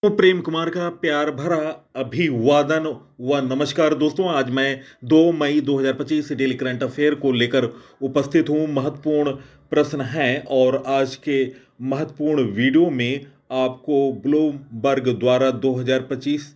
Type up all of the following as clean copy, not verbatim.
तो प्रेम कुमार का प्यार भरा अभिवादन व नमस्कार दोस्तों। आज मैं 2 मई 2025 डेली करंट अफेयर को लेकर उपस्थित हूं। महत्वपूर्ण प्रश्न हैं और आज के महत्वपूर्ण वीडियो में आपको ब्लूमबर्ग द्वारा 2025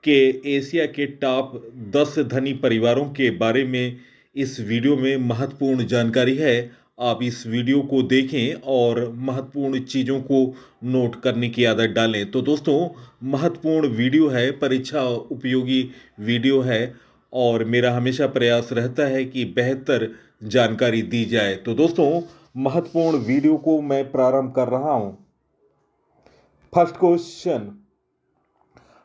के एशिया के टॉप 10 धनी परिवारों के बारे में इस वीडियो में महत्वपूर्ण जानकारी है। आप इस वीडियो को देखें और महत्वपूर्ण चीज़ों को नोट करने की आदत डालें। तो दोस्तों, महत्वपूर्ण वीडियो है, परीक्षा उपयोगी वीडियो है और मेरा हमेशा प्रयास रहता है कि बेहतर जानकारी दी जाए। तो दोस्तों, महत्वपूर्ण वीडियो को मैं प्रारंभ कर रहा हूं। फर्स्ट क्वेश्चन,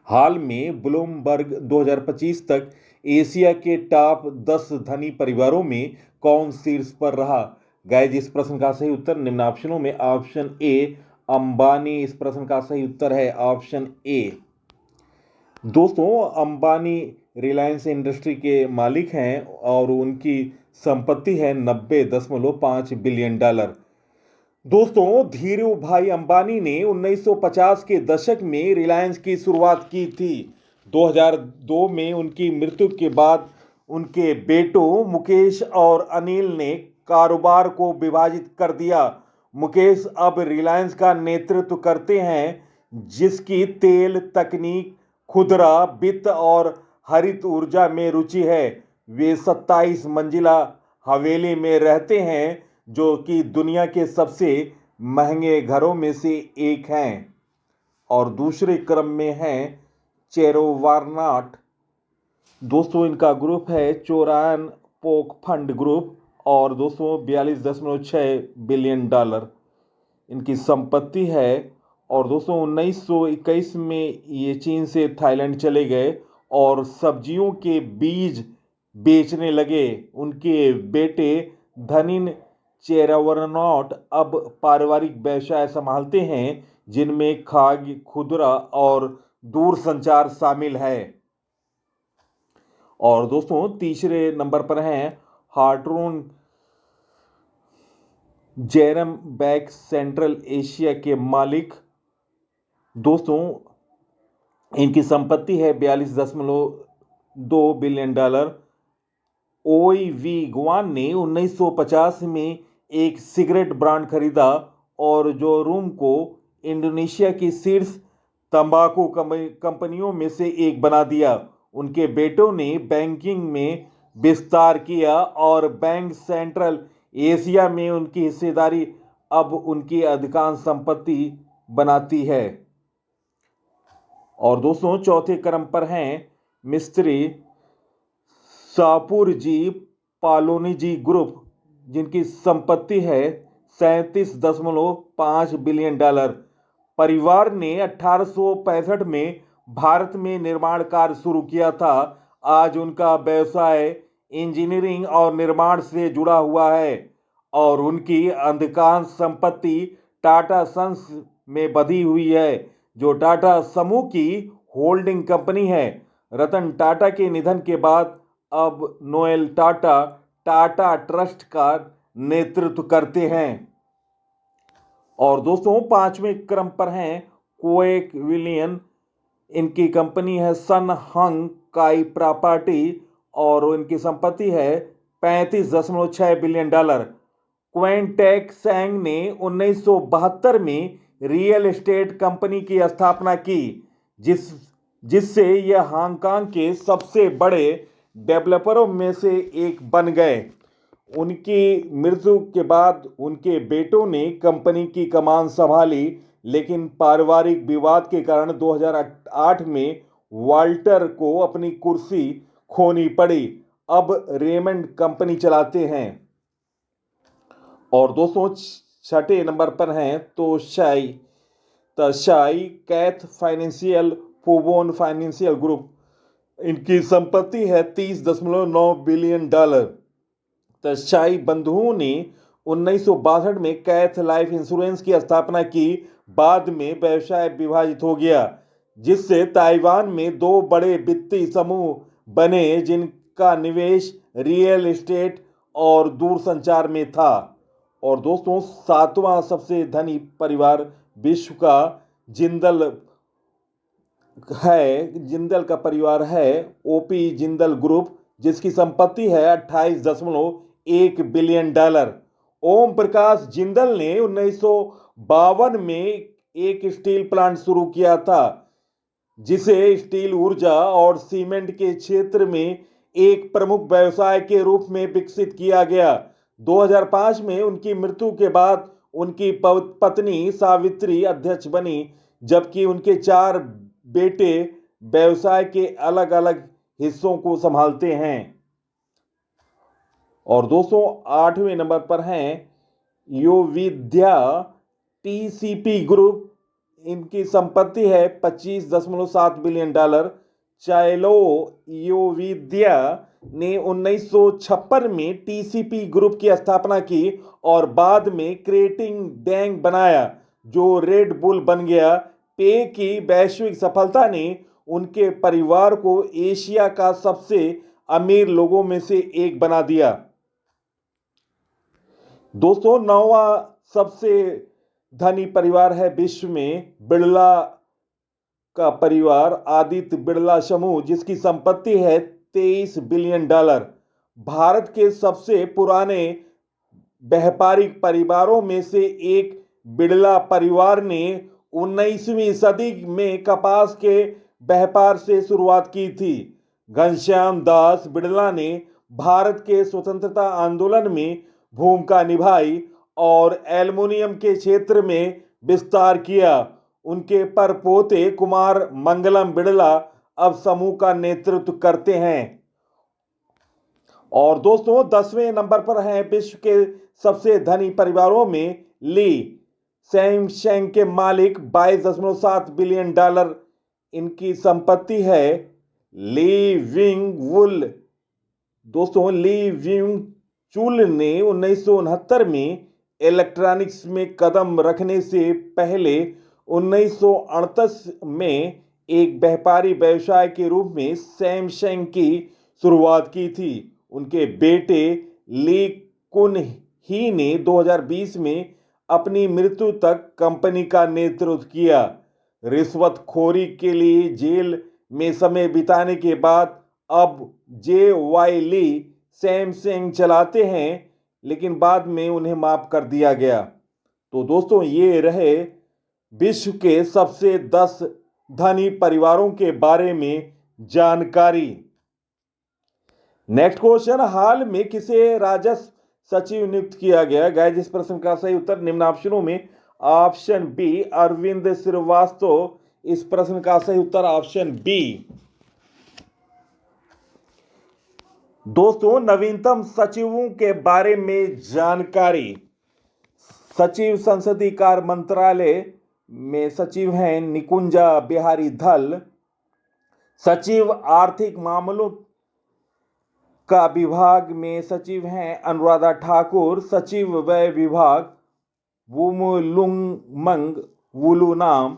हाल में ब्लूमबर्ग 2025 तक एशिया के टॉप 10 धनी परिवारों में कौन शीर्ष पर रहा? गाइस, इस प्रश्न का सही उत्तर निम्न ऑप्शनों में ऑप्शन ए अंबानी इस प्रश्न का सही उत्तर है, ऑप्शन ए। दोस्तों, अंबानी रिलायंस इंडस्ट्री के मालिक हैं और उनकी संपत्ति है $90.5 बिलियन। दोस्तों, धीरू भाई अंबानी ने 1950 के दशक में रिलायंस की शुरुआत की थी। 2002 में उनकी मृत्यु के बाद उनके बेटों मुकेश और अनिल ने कारोबार को विभाजित कर दिया। मुकेश अब रिलायंस का नेतृत्व करते हैं, जिसकी तेल, तकनीक, खुदरा, वित्त और हरित ऊर्जा में रुचि है। वे 27 मंजिला हवेली में रहते हैं, जो कि दुनिया के सबसे महंगे घरों में से एक हैं। और दूसरे क्रम में है चेरोवारनाट। दोस्तों, इनका ग्रुप है चोरायन पोक फंड ग्रुप और दोस्तों $42.6 बिलियन इनकी संपत्ति है। और दोस्तों 1921 में ये चीन से थाईलैंड चले गए और सब्जियों के बीज बेचने लगे। उनके बेटे धनिन चेरावरनॉट अब पारिवारिक व्यवसाय संभालते हैं, जिनमें खाद्य, खुदरा और दूरसंचार शामिल है। और दोस्तों तीसरे नंबर पर हैं हार्टरून जैरम बैक सेंट्रल एशिया के मालिक। दोस्तों, इनकी संपत्ति है $42.2 बिलियन। ओई वी गुआन ने 1950 में एक सिगरेट ब्रांड खरीदा और जो रूम को इंडोनेशिया की शीर्ष तंबाकू कंपनियों में से एक बना दिया। उनके बेटों ने बैंकिंग में विस्तार किया और बैंक सेंट्रल एशिया में उनकी हिस्सेदारी अब उनकी अधिकांश संपत्ति बनाती है। और दोस्तों चौथे क्रम पर हैं मिस्त्री शाहपुर जी पालोनी जी ग्रुप, जिनकी संपत्ति है $37.5 बिलियन। परिवार ने 1865 में भारत में निर्माण कार्य शुरू किया था। आज उनका व्यवसाय इंजीनियरिंग और निर्माण से जुड़ा हुआ है और उनकी अधिकांश संपत्ति टाटा सन्स में बधी हुई है, जो टाटा समूह की होल्डिंग कंपनी है। रतन टाटा के निधन के बाद अब नोएल टाटा टाटा ट्रस्ट का नेतृत्व करते हैं। और दोस्तों पांचवें क्रम पर हैं कोएक विलियन। इनकी कंपनी है सन हंग काई प्रॉपर्टी और इनकी संपत्ति है $35.6 बिलियन। क्वेंटेक सैंग ने 1972 में रियल एस्टेट कंपनी की स्थापना की, जिससे यह हांगकांग के सबसे बड़े डेवलपरों में से एक बन गए। उनकी मृत्यु के बाद उनके बेटों ने कंपनी की कमान संभाली, लेकिन पारिवारिक विवाद के कारण 2008 में वाल्टर को अपनी कुर्सी खोनी पड़ी। अब रेमंड कंपनी चलाते हैं। और दोस्तों छठे नंबर पर हैं तशाई कैथ फाइनेंशियल फुबोन फाइनेंशियल ग्रुप। इनकी संपत्ति है $30.9 बिलियन। तशाई बंधुओं ने 1962 में कैथ लाइफ इंश्योरेंस की स्थापना की। बाद में व्यवसाय विभाजित हो गया, जिससे ताइवान में दो बड़े वित्तीय समूह बने, जिनका निवेश रियल एस्टेट और दूरसंचार में था। और दोस्तों 7वां सबसे धनी परिवार विश्व का जिंदल है, जिंदल का परिवार है, ओपी जिंदल ग्रुप, जिसकी संपत्ति है 28.1 बिलियन डॉलर। ओम प्रकाश जिंदल ने 1952 में एक स्टील प्लांट शुरू किया था, जिसे स्टील ऊर्जा और सीमेंट के क्षेत्र में एक प्रमुख व्यवसाय के रूप में विकसित किया गया। 2005 में उनकी मृत्यु के बाद उनकी पत्नी सावित्री अध्यक्ष बनी, जबकि उनके 4 बेटे व्यवसाय के अलग अलग हिस्सों को संभालते हैं। और दोस्तों 8वें नंबर पर हैं योविद्या टीसीपी ग्रुप। इनकी संपत्ति है 25.7 बिलियन डॉलर। चाइलो योविद्या ने 1956 में टीसीपी ग्रुप की स्थापना की और बाद में क्रेटिंग डैंग बनाया, जो रेड बुल बन गया। पे की वैश्विक सफलता ने उनके परिवार को एशिया का सबसे अमीर लोगों में से एक बना दिया। दोस्तों 9वां सबसे धनी परिवार है विश्व में बिड़ला का परिवार, आदित्य बिड़ला समूह, जिसकी संपत्ति है 23 बिलियन डॉलर। भारत के सबसे पुराने व्यापारिक परिवारों में से एक बिड़ला परिवार ने 19वीं सदी में कपास के व्यापार से शुरुआत की थी। घनश्याम दास बिड़ला ने भारत के स्वतंत्रता आंदोलन में भूमिका निभाई और एल्युमिनियम के क्षेत्र में विस्तार किया। उनके परपोते कुमार मंगलम बिड़ला अब समूह का नेतृत्व करते हैं। और दोस्तों 10वें नंबर पर हैं विश्व के सबसे धनी परिवारों में ली सैमसंग के मालिक, 22.7 बिलियन डॉलर इनकी संपत्ति है। ली विंग वुल, दोस्तों ली विंग चुल ने 1969 में इलेक्ट्रॉनिक्स में कदम रखने से पहले 1938 में एक व्यापारी व्यवसाय के रूप में सैमसंग की शुरुआत की थी। उनके बेटे ली कुन ही ने 2020 में अपनी मृत्यु तक कंपनी का नेतृत्व किया। रिश्वतखोरी के लिए जेल में समय बिताने के बाद अब जे वाई ली सैमसंग चलाते हैं, लेकिन बाद में उन्हें माफ कर दिया गया। तो दोस्तों ये रहे विश्व के सबसे 10 धनी परिवारों के बारे में जानकारी। नेक्स्ट क्वेश्चन, हाल में किसे राजस्व सचिव नियुक्त किया गया? गाइस इस प्रश्न का सही उत्तर निम्न ऑप्शनों में ऑप्शन बी अरविंद श्रीवास्तव। इस प्रश्न का सही उत्तर ऑप्शन बी। दोस्तों नवीनतम सचिवों के बारे में जानकारी। सचिव संसदीय कार्य मंत्रालय में सचिव हैं निकुंजा बिहारी धल। सचिव आर्थिक मामलों का विभाग में सचिव हैं अनुराधा ठाकुर। सचिव व्यय विभाग वुमुलुंगमंग वुलुनाम।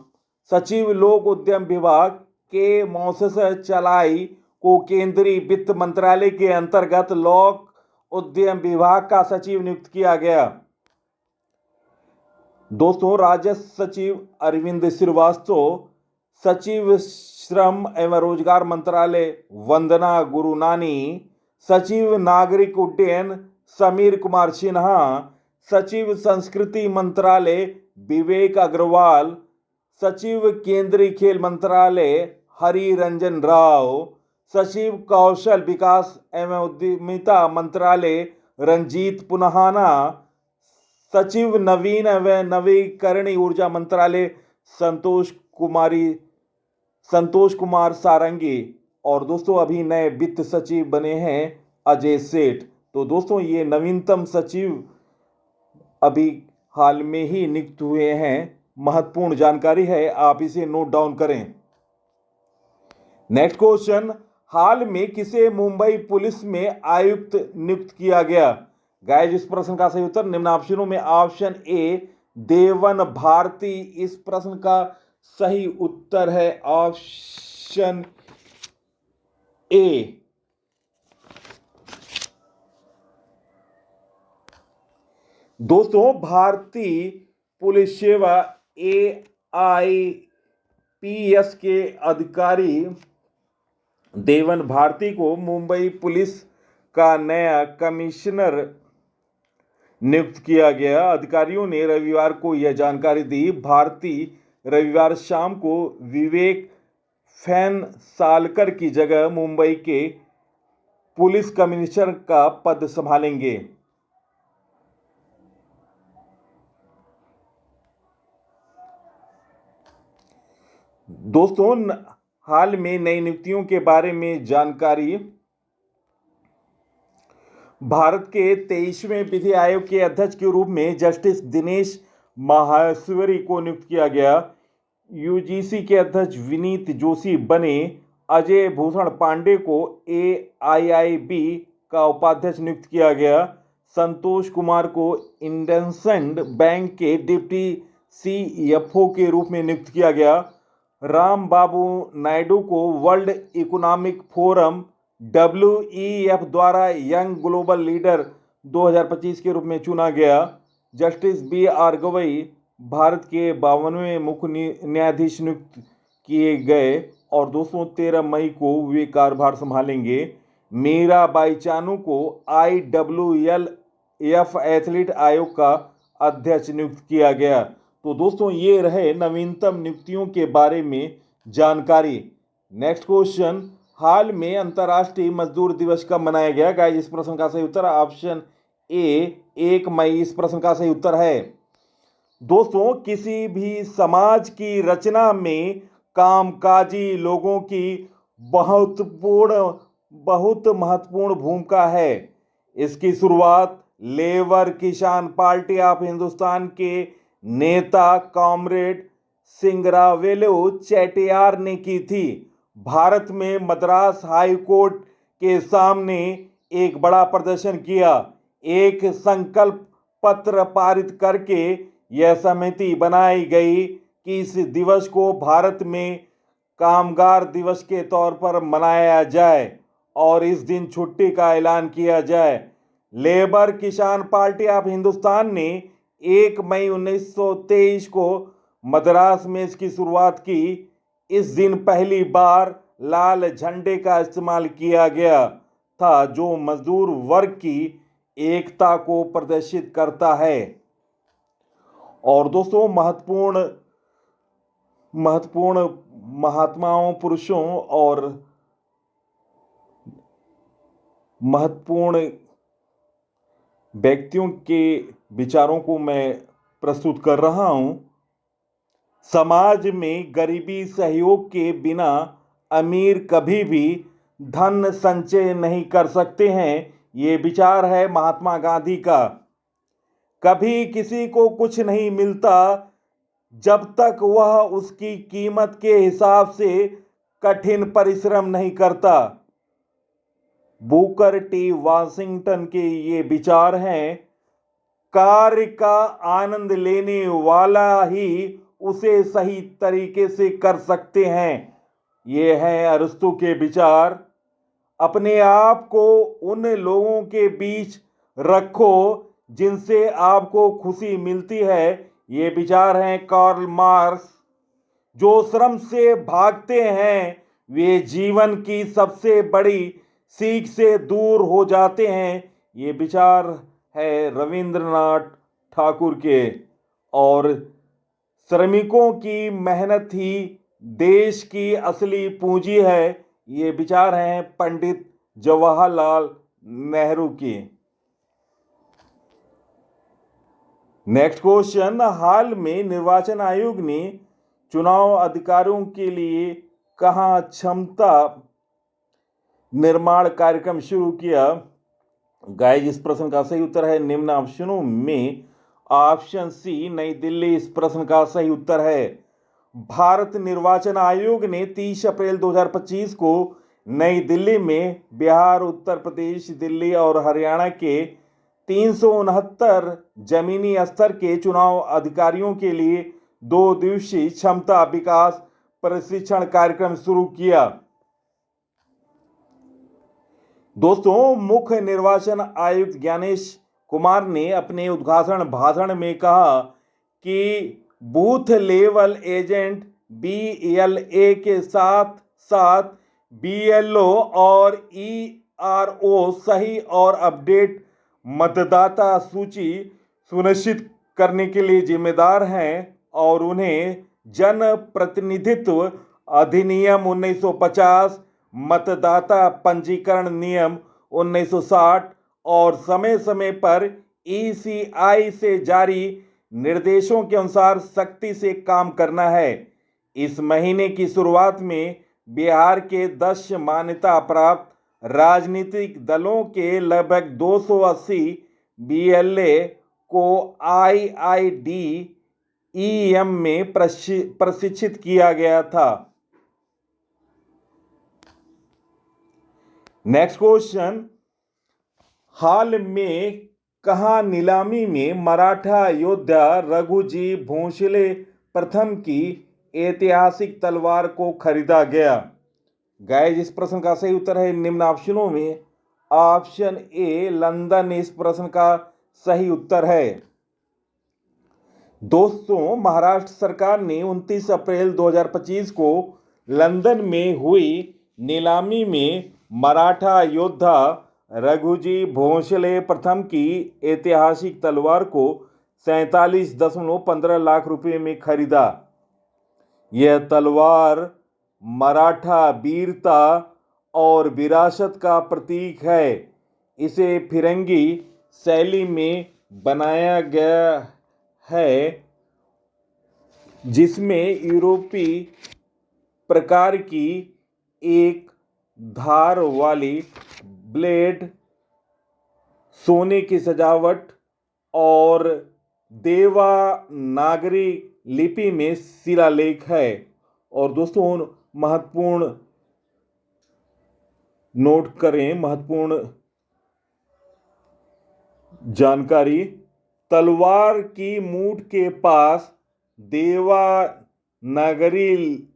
सचिव लोक उद्यम विभाग के मौसस चलाई को केंद्रीय वित्त मंत्रालय के अंतर्गत लोक उद्यम विभाग का सचिव नियुक्त किया गया। दोस्तों राजस्व सचिव अरविंद श्रीवास्तव। सचिव श्रम एवं रोजगार मंत्रालय वंदना गुरुनानी। सचिव नागरिक उड्डयन समीर कुमार सिन्हा। सचिव संस्कृति मंत्रालय विवेक अग्रवाल। सचिव केंद्रीय खेल मंत्रालय हरि रंजन राव। सचिव कौशल विकास एवं उद्यमिता मंत्रालय रंजीत पुनहाना। सचिव नवीन एवं नवीकरणीय ऊर्जा मंत्रालय संतोष कुमार सारंगी। और दोस्तों अभी नए वित्त सचिव बने हैं अजय सेठ। तो दोस्तों ये नवीनतम सचिव अभी हाल में ही नियुक्त हुए हैं। महत्वपूर्ण जानकारी है, आप इसे नोट डाउन करें। नेक्स्ट क्वेश्चन, हाल में किसे मुंबई पुलिस में आयुक्त नियुक्त किया गया? गाइस इस प्रश्न का सही उत्तर निम्न ऑप्शनों में ऑप्शन ए देवन भारती। इस प्रश्न का सही उत्तर है ऑप्शन ए। दोस्तों भारतीय पुलिस सेवा AIPS पीएस के अधिकारी देवन भारती को मुंबई पुलिस का नया कमिश्नर नियुक्त किया गया। अधिकारियों ने रविवार को यह जानकारी दी। भारती रविवार शाम को विवेक फैनसालकर की जगह मुंबई के पुलिस कमिश्नर का पद संभालेंगे। दोस्तों, हाल में नई नियुक्तियों के बारे में जानकारी। भारत के 23वें विधि आयोग के अध्यक्ष के रूप में जस्टिस दिनेश माहेश्वरी को नियुक्त किया गया। यूजीसी के अध्यक्ष विनीत जोशी बने। अजय भूषण पांडे को एआईआईबी का उपाध्यक्ष नियुक्त किया गया। संतोष कुमार को इंडसइंड बैंक के डिप्टी सीएफओ के रूप में नियुक्त किया गया। राम बाबू नायडू को वर्ल्ड इकोनॉमिक फोरम WEF द्वारा यंग ग्लोबल लीडर 2025 के रूप में चुना गया। जस्टिस BR गवई भारत के 52वें मुख्य न्यायाधीश नियुक्त किए गए और 213 मई को वे कार्यभार संभालेंगे। मीराबाई चानू को IWLF एथलीट आयोग का अध्यक्ष नियुक्त किया गया। तो दोस्तों, ये रहे नवीनतम नियुक्तियों के बारे में जानकारी। नेक्स्ट क्वेश्चन, हाल में अंतर्राष्ट्रीय मजदूर दिवस कब मनाया गया? गाइस, इस प्रश्न का सही उत्तर ऑप्शन ए 1 मई इस प्रश्न का सही उत्तर है। दोस्तों, किसी भी समाज की रचना में कामकाजी लोगों की बहुत महत्वपूर्ण भूमिका है। इसकी शुरुआत लेबर किसान पार्टी ऑफ हिंदुस्तान के नेता कॉमरेड सिंगरावेलु चेटियार ने की थी। भारत में मद्रास हाई कोर्ट के सामने एक बड़ा प्रदर्शन किया। एक संकल्प पत्र पारित करके यह सहमति बनाई गई कि इस दिवस को भारत में कामगार दिवस के तौर पर मनाया जाए और इस दिन छुट्टी का ऐलान किया जाए। लेबर किसान पार्टी ऑफ हिंदुस्तान ने 1 मई 1923 को मद्रास में इसकी शुरुआत की। इस दिन पहली बार लाल झंडे का इस्तेमाल किया गया था, जो मजदूर वर्ग की एकता को प्रदर्शित करता है। और दोस्तों, महत्वपूर्ण महात्माओं, पुरुषों और महत्वपूर्ण व्यक्तियों के विचारों को मैं प्रस्तुत कर रहा हूं। समाज में गरीबी सहयोग के बिना अमीर कभी भी धन संचय नहीं कर सकते हैं। ये विचार है महात्मा गांधी का। कभी किसी को कुछ नहीं मिलता जब तक वह उसकी कीमत के हिसाब से कठिन परिश्रम नहीं करता। बुकर टी वाशिंगटन के ये विचार हैं। कार्य का आनंद लेने वाला ही उसे सही तरीके से कर सकते हैं। ये हैं अरस्तु के विचार। अपने आप को उन लोगों के बीच रखो जिनसे आपको खुशी मिलती है। ये विचार हैं कार्ल मार्क्स। जो श्रम से भागते हैं वे जीवन की सबसे बड़ी सीख से दूर हो जाते हैं। ये विचार है रविंद्रनाथ ठाकुर के। और श्रमिकों की मेहनत ही देश की असली पूंजी है। ये विचार हैं पंडित जवाहरलाल नेहरू के। नेक्स्ट क्वेश्चन, हाल में निर्वाचन आयोग ने चुनाव अधिकारियों के लिए कहां क्षमता निर्माण कार्यक्रम शुरू किया? गाइस, इस प्रश्न का सही उत्तर है निम्न ऑप्शनों में ऑप्शन सी नई दिल्ली इस प्रश्न का सही उत्तर है। भारत निर्वाचन आयोग ने 30 अप्रैल 2025 को नई दिल्ली में बिहार, उत्तर प्रदेश, दिल्ली और हरियाणा के 369 जमीनी स्तर के चुनाव अधिकारियों के लिए 2 दिवसीय क्षमता विकास प्रशिक्षण कार्यक्रम शुरू किया। दोस्तों, मुख्य निर्वाचन आयुक्त ज्ञानेश कुमार ने अपने उद्घाटन भाषण में कहा कि बूथ लेवल एजेंट BLA के साथ साथ BLO और ERO सही और अपडेट मतदाता सूची सुनिश्चित करने के लिए जिम्मेदार हैं और उन्हें जन प्रतिनिधित्व अधिनियम 1950, मतदाता पंजीकरण नियम 1960 और समय समय पर ECI से जारी निर्देशों के अनुसार सख्ती से काम करना है। इस महीने की शुरुआत में बिहार के 10 मान्यता प्राप्त राजनीतिक दलों के लगभग 280 BLA को IIDEM में प्रशिक्षित किया गया था। नेक्स्ट क्वेश्चन, हाल में कहाँ नीलामी में मराठा योद्धा रघुजी भोंसले प्रथम की ऐतिहासिक तलवार को खरीदा गया? गाइस, इस प्रश्न का सही उत्तर है निम्न ऑप्शनों में ऑप्शन ए लंदन इस प्रश्न का सही उत्तर है। दोस्तों, महाराष्ट्र सरकार ने 29 अप्रैल 2025 को लंदन में हुई नीलामी में मराठा योद्धा रघुजी भोंसले प्रथम की ऐतिहासिक तलवार को 47.15 लाख रुपए में खरीदा। यह तलवार मराठा वीरता और विरासत का प्रतीक है। इसे फिरंगी शैली में बनाया गया है, जिसमें यूरोपीय प्रकार की एक धार वाली ब्लेड, सोने की सजावट और देवनागरी लिपि में शिलालेख है। और दोस्तों, महत्वपूर्ण नोट करें, महत्वपूर्ण जानकारी, तलवार की मूठ के पास देवनागरी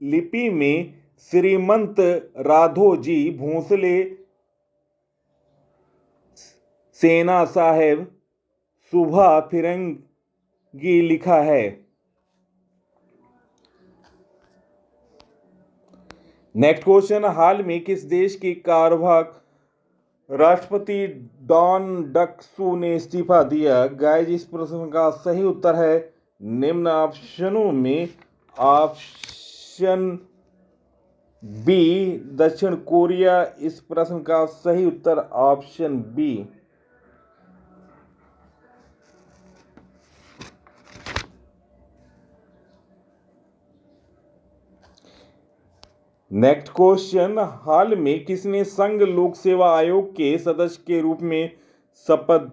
लिपि में श्रीमंत राघोजी भोंसले सेना साहेब सुबह फिरंगी लिखा है। नेक्स्ट क्वेश्चन, हाल में किस देश की कार्यवाहक राष्ट्रपति डॉन डक्सू ने इस्तीफा दिया? गाइस, इस प्रश्न का सही उत्तर है निम्न ऑप्शनों में ऑप्शन बी दक्षिण कोरिया। इस प्रश्न का सही उत्तर ऑप्शन बी। नेक्स्ट क्वेश्चन, हाल में किसने संघ लोक सेवा आयोग के सदस्य के रूप में शपथ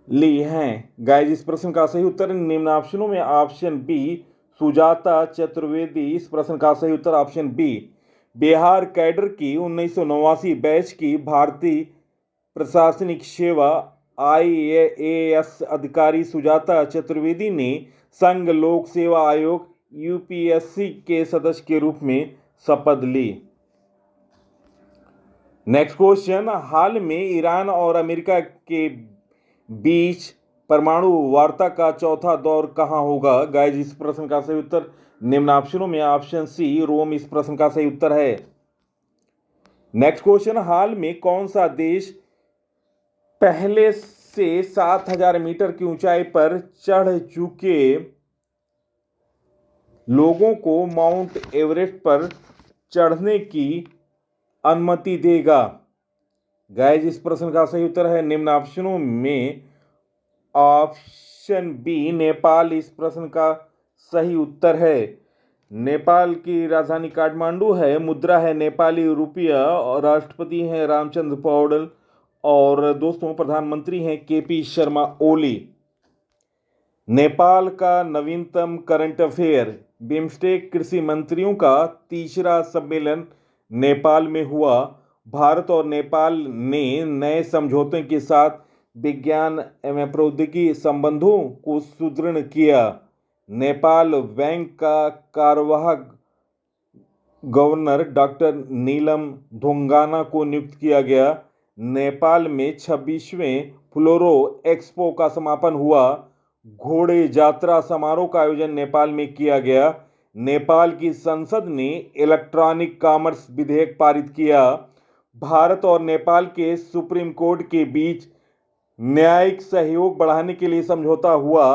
ली हैं? गाइस, इस प्रश्न का सही उत्तर निम्न ऑप्शनों में ऑप्शन बी सुजाता चतुर्वेदी। इस प्रश्न का सही उत्तर ऑप्शन बी। बिहार कैडर की 1989 बैच की भारतीय प्रशासनिक सेवा IAS अधिकारी सुजाता चतुर्वेदी ने संघ लोक सेवा आयोग UPSC के सदस्य के रूप में शपथ ली। नेक्स्ट क्वेश्चन, हाल में ईरान और अमेरिका के बीच परमाणु वार्ता का चौथा दौर कहां होगा? गाइस, इस प्रश्न का सही उत्तर निम्न ऑप्शनों में ऑप्शन सी रोम इस प्रश्न का सही उत्तर है। नेक्स्ट क्वेश्चन, हाल में कौन सा देश पहले से 7,000 मीटर की ऊंचाई पर चढ़ चुके लोगों को माउंट एवरेस्ट पर चढ़ने की अनुमति देगा? गाइस, इस प्रश्न का सही उत्तर है निम्न ऑप्शनों में ऑप्शन बी नेपाल। इस प्रश्न का सही उत्तर है। नेपाल की राजधानी काठमांडू है, मुद्रा है नेपाली रुपया और राष्ट्रपति हैं रामचंद्र पौडेल और दोस्तों प्रधानमंत्री हैं KP शर्मा ओली। नेपाल का नवीनतम करंट अफेयर, बिम्स्टेक कृषि मंत्रियों का तीसरा सम्मेलन नेपाल में हुआ। भारत और नेपाल ने नए समझौते के साथ विज्ञान एवं प्रौद्योगिकी संबंधों को सुदृढ़ किया। नेपाल बैंक का कार्यवाहक गवर्नर डॉक्टर नीलम ढोंगाना को नियुक्त किया गया। नेपाल में 26वें फ्लोरो एक्सपो का समापन हुआ। घोड़े यात्रा समारोह का आयोजन नेपाल में किया गया। नेपाल की संसद ने इलेक्ट्रॉनिक कॉमर्स विधेयक पारित किया। भारत और नेपाल के सुप्रीम कोर्ट के बीच न्यायिक सहयोग बढ़ाने के लिए समझौता हुआ।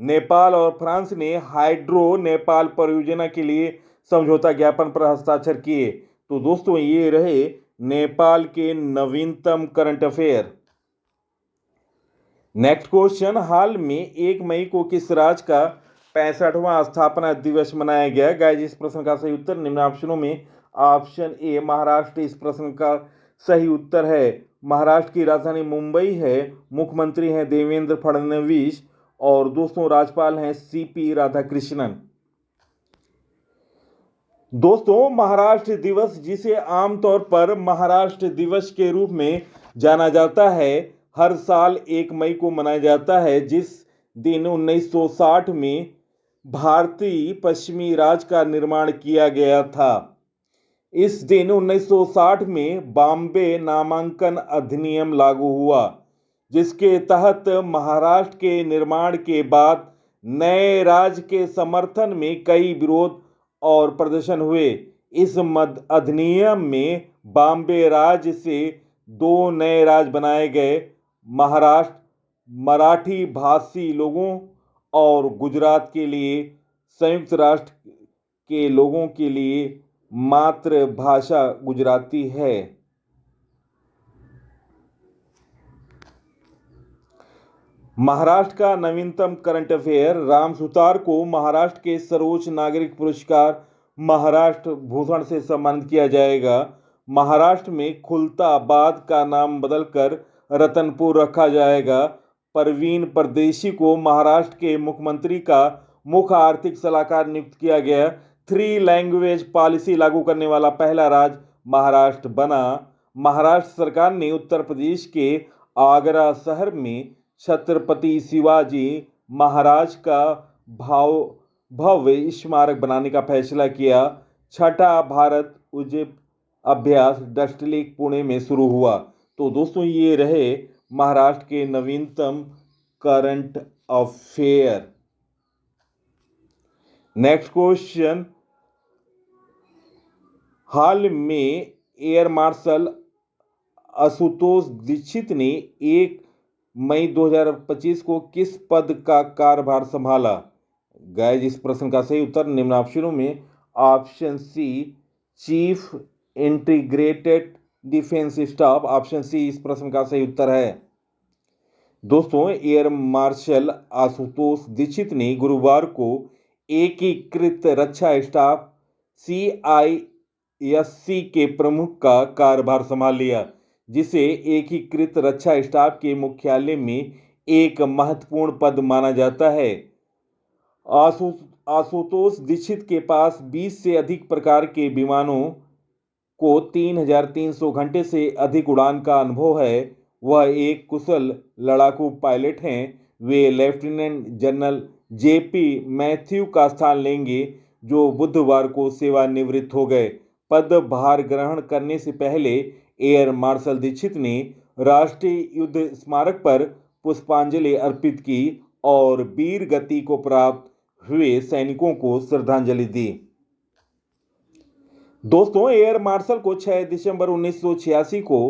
नेपाल और फ्रांस ने हाइड्रो नेपाल परियोजना के लिए समझौता ज्ञापन पर हस्ताक्षर किए। तो दोस्तों, ये रहे नेपाल के नवीनतम करंट अफेयर। नेक्स्ट क्वेश्चन, हाल में 1 मई को किस राज्य का 65वां स्थापना दिवस मनाया गया? गाइस, इस प्रश्न का सही उत्तर निम्न ऑप्शनों में ऑप्शन ए महाराष्ट्र इस प्रश्न का सही उत्तर है। महाराष्ट्र की राजधानी मुंबई है। मुख्यमंत्री हैं देवेंद्र फडणवीस और दोस्तों राज्यपाल हैं सीपी राधाकृष्णन। दोस्तों, महाराष्ट्र दिवस, जिसे आमतौर पर महाराष्ट्र दिवस के रूप में जाना जाता है, हर साल 1 मई को मनाया जाता है, जिस दिन 1960 में भारतीय पश्चिमी राज्य का निर्माण किया गया था। इस दिन 1960 में बॉम्बे नामांकन अधिनियम लागू हुआ, जिसके तहत महाराष्ट्र के निर्माण के बाद नए राज्य के समर्थन में कई विरोध और प्रदर्शन हुए। इस अधिनियम में बॉम्बे राज्य से 2 नए राज्य बनाए गए, महाराष्ट्र मराठी भाषी लोगों और गुजरात के लिए संयुक्त राष्ट्र के लोगों के लिए मातृभाषा गुजराती है। महाराष्ट्र का नवीनतम करंट अफेयर, राम सुतार को महाराष्ट्र के सर्वोच्च नागरिक पुरस्कार महाराष्ट्र भूषण से सम्मानित किया जाएगा। महाराष्ट्र में खुलताबाद का नाम बदलकर रतनपुर रखा जाएगा। परवीन परदेशी को महाराष्ट्र के मुख्यमंत्री का मुख्य आर्थिक सलाहकार नियुक्त किया गया। 3 लैंग्वेज पॉलिसी लागू करने वाला पहला राज्य महाराष्ट्र बना। महाराष्ट्र सरकार ने उत्तर प्रदेश के आगरा शहर में छत्रपति शिवाजी महाराज का भव्य स्मारक बनाने का फैसला किया। 6ठा भारत उज्जैन अभ्यास डस्टलेक पुणे में शुरू हुआ। तो दोस्तों, ये रहे महाराष्ट्र के नवीनतम करंट अफेयर। नेक्स्ट क्वेश्चन, हाल में एयर मार्शल आशुतोष दीक्षित ने 1 मई 2025 को किस पद का कार्यभार संभाला? गाइस, इस प्रश्न का सही उत्तर निम्न ऑप्शनों में option C chief integrated defence staff, option C इस प्रश्न का सही उत्तर है। दोस्तों, एयर मार्शल आशुतोष दीक्षित ने गुरुवार को एकीकृत रक्षा स्टाफ CISC के प्रमुख का कार्यभार संभाल लिया, जिसे एकीकृत रक्षा स्टाफ के मुख्यालय में एक महत्वपूर्ण पद माना जाता है। आशुतोष दीक्षित के पास 20 से अधिक प्रकार के विमानों को 3300 घंटे से अधिक उड़ान का अनुभव है। वह एक कुशल लड़ाकू पायलट हैं। वे लेफ्टिनेंट जनरल JP मैथ्यू का स्थान लेंगे, जो बुधवार को सेवानिवृत्त हो गए। पदभार ग्रहण करने से पहले एयर मार्शल दीक्षित ने राष्ट्रीय युद्ध स्मारक पर पुष्पांजलि अर्पित की और वीर गति को प्राप्त हुए सैनिकों को श्रद्धांजलि दी। दोस्तों, एयर मार्शल को 6 दिसंबर 1986 को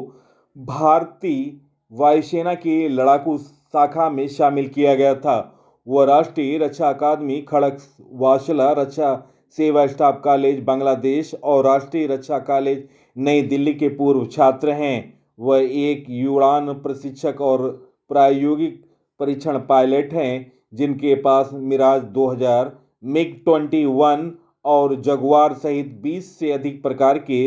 भारतीय वायुसेना की लड़ाकू शाखा में शामिल किया गया था। वह राष्ट्रीय रक्षा अकादमी, खड़क वासला रक्षा सेवा स्टाफ कॉलेज बांग्लादेश और राष्ट्रीय रक्षा कॉलेज नई दिल्ली के पूर्व छात्र हैं। वह एक उड़ान प्रशिक्षक और प्रायोगिक परीक्षण पायलट हैं, जिनके पास मिराज 2000, MiG-21 और जगुआर सहित 20 से अधिक प्रकार के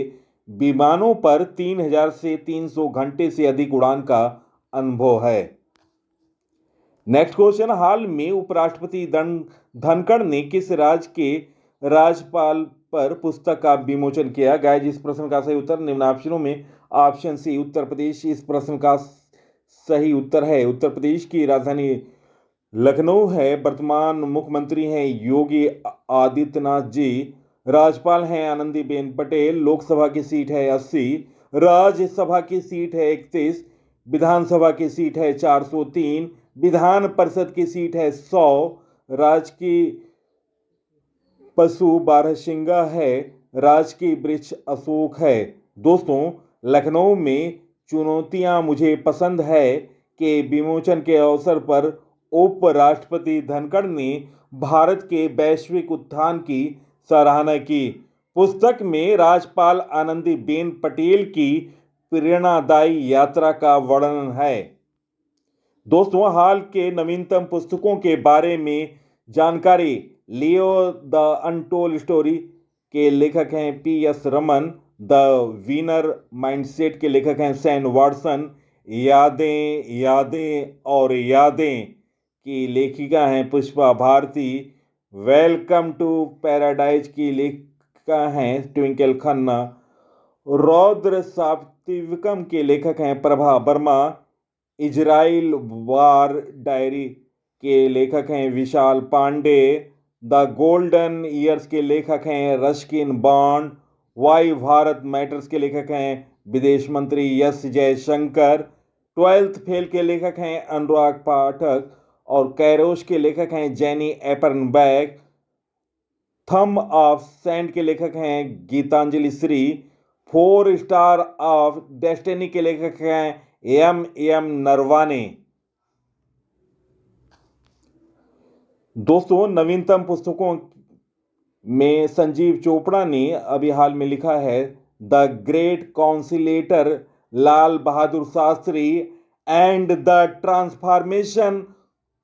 विमानों पर 3000 से 300 घंटे से अधिक उड़ान का अनुभव है। नेक्स्ट क्वेश्चन, हाल में उपराष्ट्रपति धनखड़ ने किस राज्य के राज्यपाल पर पुस्तक का विमोचन किया? गाइस, इस प्रश्न का सही उत्तर निम्न ऑप्शनों में ऑप्शन सी उत्तर प्रदेश इस प्रश्न का सही उत्तर है। उत्तर प्रदेश की राजधानी लखनऊ है। वर्तमान मुख्यमंत्री हैं योगी आदित्यनाथ जी। राज्यपाल हैं आनंदीबेन पटेल। लोकसभा की सीट है 80, राज्यसभा की सीट है 31, विधानसभा की सीट है 403, विधान परिषद की सीट है 100, राज्य की पशु बारहसिंगा है, राज्य की वृक्ष अशोक है। दोस्तों, लखनऊ में चुनौतियां मुझे पसंद है के विमोचन के अवसर पर उपराष्ट्रपति धनखड़ ने भारत के वैश्विक उत्थान की सराहना की। पुस्तक में राज्यपाल आनंदीबेन पटेल की प्रेरणादायी यात्रा का वर्णन है। दोस्तों, हाल के नवीनतम पुस्तकों के बारे में जानकारी। लियो द अनटोल्ड स्टोरी के लेखक हैं P S. Raman. The winner mindset के लेखक हैं सैम वॉटसन। यादें यादें और यादें की लेखिका हैं Pushpa Bharti. Welcome to paradise की लेखिका हैं ट्विंकल खन्ना। रौद्र सात्विकम के लेखक हैं Prabha Verma. Israel war diary के लेखक हैं Vishal Pandey. The golden years के लेखक हैं Ruskin Bond. Why Bharat matters के लेखक हैं विदेश मंत्री एस जयशंकर। 12th फेल के लेखक हैं अनुराग पाठक और कैरोश के लेखक हैं Jenny Erpenbeck. Tomb of sand के लेखक हैं Geetanjali Shree. 4 star of destiny के लेखक हैं एम नरवाने। दोस्तों, नवीनतम पुस्तकों में संजीव चोपड़ा ने अभी हाल में लिखा है the great conciliator Lal Bahadur Shastri and the transformation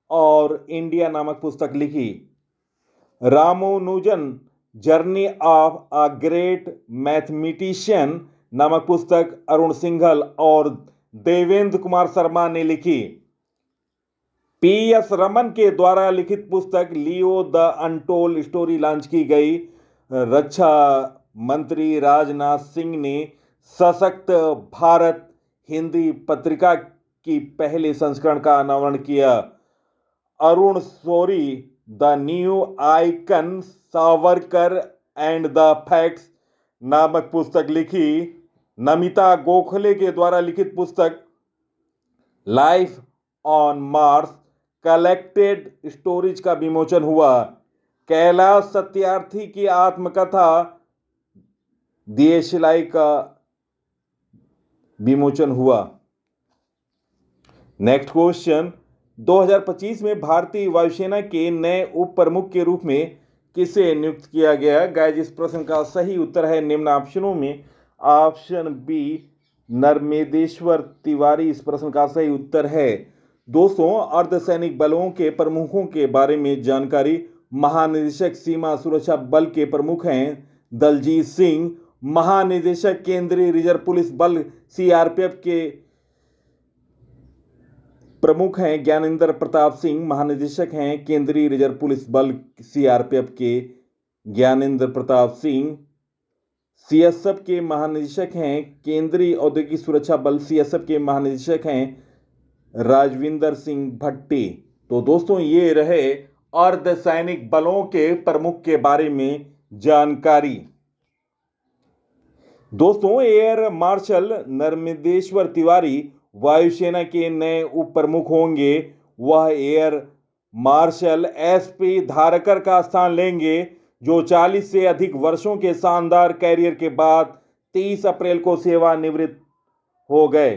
और इंडिया नामक पुस्तक लिखी। Ramanujan journey of a great mathematician नामक पुस्तक अरुण सिंघल और देवेंद्र कुमार शर्मा ने लिखी। पी.एस. रमन के द्वारा लिखित पुस्तक Leo the untold story launch की गई। रक्षा मंत्री राजनाथ सिंह ने सशक्त भारत हिंदी पत्रिका की पहले संस्करण का अनावरण किया। Arun Shourie the new icon Savarkar and the facts नामक पुस्तक लिखी। नमिता गोखले के द्वारा लिखित पुस्तक life on Mars collected stories का विमोचन हुआ। कैलाश सत्यार्थी की आत्मकथा दियशलाई का विमोचन हुआ। नेक्स्ट क्वेश्चन, 2025 में भारतीय वायुसेना के नए उप प्रमुख के रूप में किसे नियुक्त किया गया? गाइस, इस प्रश्न का सही उत्तर है निम्न ऑप्शनों में ऑप्शन बी नर्मदेश्वर तिवारी इस प्रश्न का सही उत्तर है। दोस्तों, अर्धसैनिक बलों के प्रमुखों के बारे में जानकारी। महानिदेशक सीमा सुरक्षा बल के प्रमुख हैं दलजीत सिंह। महानिदेशक केंद्रीय रिजर्व पुलिस बल सीआरपीएफ के प्रमुख हैं ज्ञानेंद्र प्रताप सिंह। महानिदेशक हैं केंद्रीय रिजर्व पुलिस बल सीआरपीएफ के ज्ञानेंद्र प्रताप सिंह। सीएसएफ के महानिदेशक हैं केंद्रीय औद्योगिक सुरक्षा बल सीएसएफ के महानिदेशक हैं राजविंदर सिंह भट्टी। तो दोस्तों, ये रहे अर्धसैनिक बलों के प्रमुख के बारे में जानकारी। दोस्तों, एयर मार्शल नर्मदेश्वर तिवारी वायुसेना के नए उप प्रमुख होंगे। वह एयर मार्शल एसपी धारकर का स्थान लेंगे, जो 40 से अधिक वर्षों के शानदार कैरियर के बाद 30 अप्रैल को सेवानिवृत्त हो गए।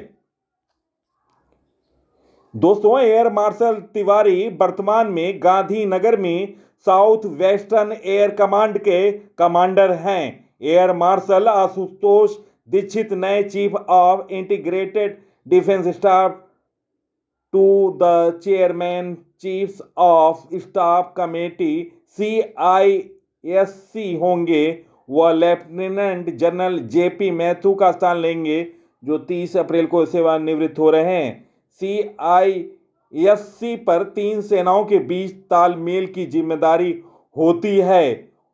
दोस्तों, एयर मार्शल तिवारी वर्तमान में गांधीनगर में साउथ वेस्टर्न एयर कमांड के कमांडर हैं। एयर मार्शल आशुतोष दीक्षित नए chief of integrated defence staff to the chairman chiefs of staff committee CISC होंगे। वह लेफ्टिनेंट जनरल JP मैथ्यू का स्थान लेंगे, जो 30 अप्रैल को सेवानिवृत्त हो रहे हैं। CISC पर 3 सेनाओं के बीच तालमेल की जिम्मेदारी होती है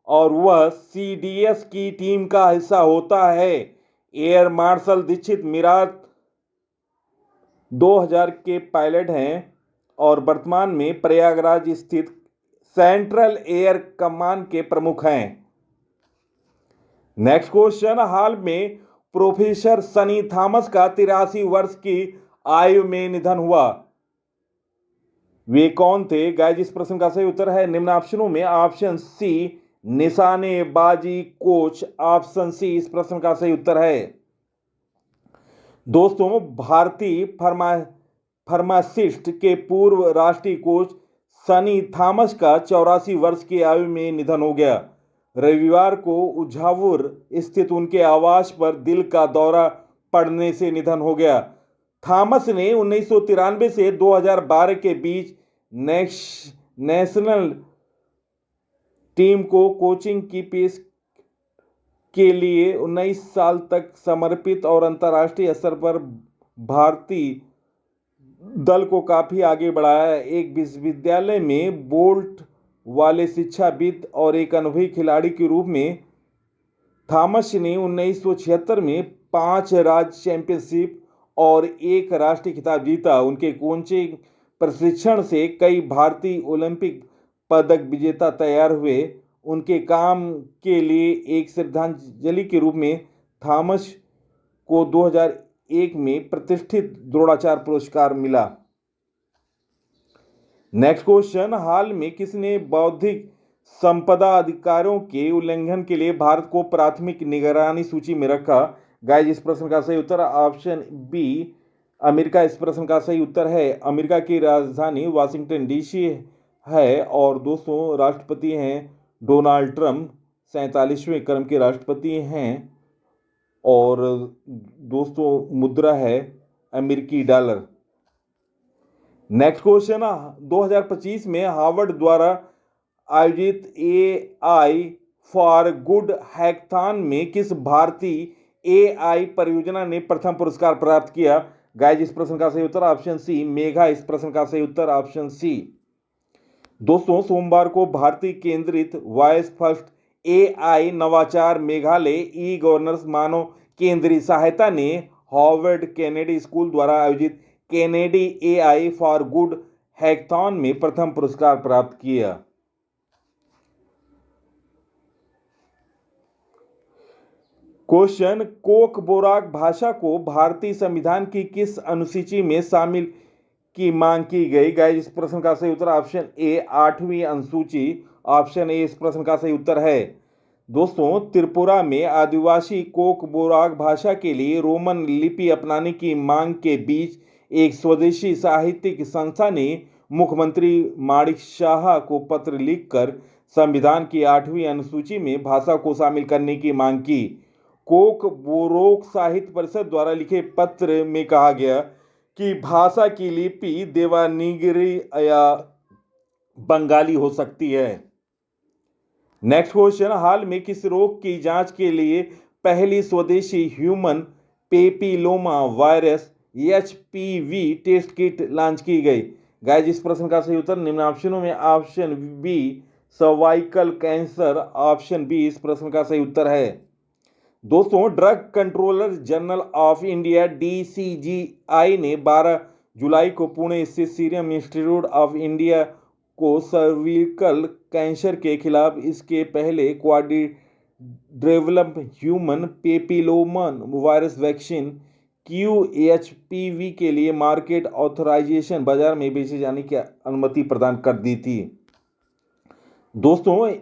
और वह CDS की टीम का हिस्सा होता है। एयर मार्शल दीक्षित मिराज 2000 के पायलट हैं और वर्तमान में प्रयागराज स्थित सेंट्रल एयर कमान के प्रमुख हैं। नेक्स्ट क्वेश्चन, हाल में प्रोफेसर सनी थॉमस का 83 वर्ष की आयु में निधन हुआ। वे कौन थे? गाइस, इस प्रश्न का सही उत्तर है निम्न ऑप्शनों में ऑप्शन सी निशानेबाजी कोच। ऑप्शन सी इस प्रश्न का सही उत्तर है। दोस्तों, भारतीय फार्मासिस्ट के पूर्व राष्ट्रीय कोच सनी थॉमस का 84 वर्ष की आयु में निधन हो गया। रविवार को उझावुर स्थित उनके आवास पर दिल का दौरा पड़ने से निधन हो गया। थॉमस ने 1993 से 2012 के बीच नेशनल टीम को कोचिंग की पेश के लिए 19 साल तक समर्पित और अंतर्राष्ट्रीय स्तर पर भारतीय दल को काफी आगे बढ़ाया। एक विश्वविद्यालय में बोल्ट वाले शिक्षाविद और एक अनुभवी खिलाड़ी के रूप में थॉमस ने 1976 में 5 राज्य चैंपियनशिप और 1 राष्ट्रीय खिताब जीता। उनके कोचिंग प्रशिक्षण से कई भारतीय ओलंपिक पदक विजेता तैयार हुए। उनके काम के लिए एक श्रद्धांजलि के रूप में थॉमस को 2001 में प्रतिष्ठित द्रोणाचार्य पुरस्कार मिला। नेक्स्ट क्वेश्चन, हाल में किसने बौद्धिक संपदा अधिकारों के उल्लंघन के लिए भारत को प्राथमिक निगरानी सूची में रखा? गाइस, इस प्रश्न का सही उत्तर ऑप्शन बी अमेरिका इस प्रश्न का सही उत्तर है। अमेरिका की राजधानी वाशिंगटन डीसी है और दोस्तों राष्ट्रपति हैं डोनाल्ड ट्रंप, 47वें क्रम के राष्ट्रपति हैं और दोस्तों मुद्रा है अमेरिकी डॉलर। नेक्स्ट क्वेश्चन, 2025 में हार्वर्ड द्वारा आयोजित AI फॉर गुड हैकाथॉन में किस भारतीय AI परियोजना ने प्रथम पुरस्कार प्राप्त किया? गाइस, इस प्रश्न का सही उत्तर ऑप्शन सी मेघा इस प्रश्न का सही उत्तर ऑप्शन सी। दोस्तों, सोमवार को भारतीय केंद्रित वॉइस फर्स्ट AI नवाचार मेघालय ई गवर्नेंस मानव केंद्रीय सहायता ने हार्वर्ड कैनेडी स्कूल द्वारा आयोजित Kennedy AI for good hackathon में प्रथम पुरस्कार प्राप्त किया। क्वेश्चन, कोक-बोराक भाषा को भारतीय संविधान की किस अनुसूची में शामिल की मांग की गई? गाइस, इस प्रश्न का सही उत्तर ऑप्शन ए 8वीं अनुसूची। ऑप्शन ए इस प्रश्न का सही उत्तर है। दोस्तों, त्रिपुरा में आदिवासी कोक-बोराक भाषा के लिए रोमन लिपि अपनाने की मांग के बीच एक स्वदेशी साहित्यिक संस्था ने मुख्यमंत्री माणिक शाह को पत्र लिखकर संविधान की 8वीं अनुसूची में भाषा को शामिल करने की मांग की। कोक-बोरोक साहित्य परिषद द्वारा लिखे पत्र में कहा गया कि भाषा की लिपि देवनागरी या बंगाली हो सकती है। नेक्स्ट क्वेश्चन, हाल में किस रोग की जांच के लिए पहली स्वदेशी human papilloma virus HPV test kit launch की गई? गाइस, इस प्रश्न का सही उत्तर निम्न ऑप्शनों में option B cervical cancer, option B इस प्रश्न का सही उत्तर है। दोस्तों, drug controller general of India DCGI ने 12 जुलाई को पुणे स्थित सीरम इंस्टीट्यूट ऑफ इंडिया को सर्विकल कैंसर के खिलाफ इसके पहले क्वाड्रिडेवलप human papilloma virus vaccine QHPV के लिए मार्केट ऑथराइजेशन बाजार में बेचे जाने की अनुमति प्रदान कर दी थी। दोस्तों,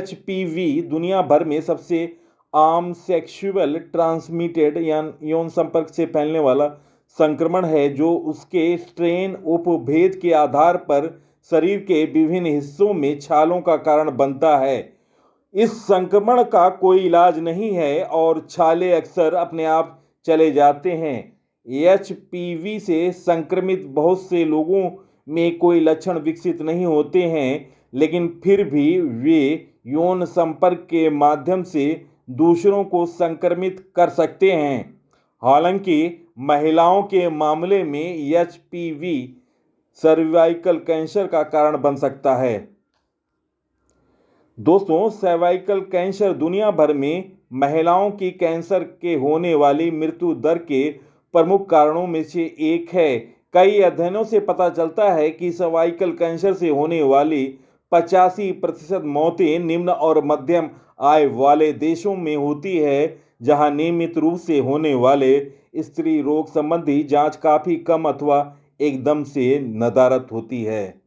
HPV दुनिया भर में सबसे आम सेक्सुअल ट्रांसमिटेड यौन संपर्क से फैलने वाला संक्रमण है जो उसके स्ट्रेन उपभेद के आधार पर शरीर के विभिन्न हिस्सों में छालों का कारण बनता है। इस संक्रमण का कोई इलाज नहीं है और छाले अक्सर अपने आप चले जाते हैं। HPV से संक्रमित बहुत से लोगों में कोई लक्षण विकसित नहीं होते हैं, लेकिन फिर भी वे यौन संपर्क के माध्यम से दूसरों को संक्रमित कर सकते हैं। हालांकि महिलाओं के मामले में HPV सर्वाइकल कैंसर का कारण बन सकता है। दोस्तों, सर्वाइकल कैंसर दुनिया भर में महिलाओं की कैंसर के होने वाली मृत्यु दर के प्रमुख कारणों में से एक है। कई अध्ययनों से पता चलता है कि सर्वाइकल कैंसर से होने वाली 85% मौतें निम्न और मध्यम आय वाले देशों में होती है, जहां नियमित रूप से होने वाले स्त्री रोग संबंधी जांच काफी कम अथवा एकदम से नदारद होती है।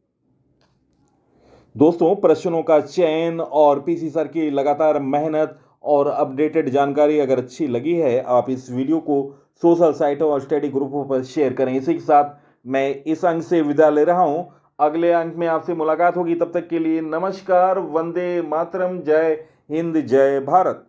दोस्तों, प्रश्नों का चयन और पीसी सर की लगातार मेहनत और अपडेटेड जानकारी अगर अच्छी लगी है, आप इस वीडियो को सोशल साइटों और स्टडी ग्रुपों पर शेयर करें। इसी के साथ मैं इस अंक से विदा ले रहा हूं। अगले अंक में आपसे मुलाकात होगी। तब तक के लिए नमस्कार, वंदे मातरम, जय हिंद, जय भारत।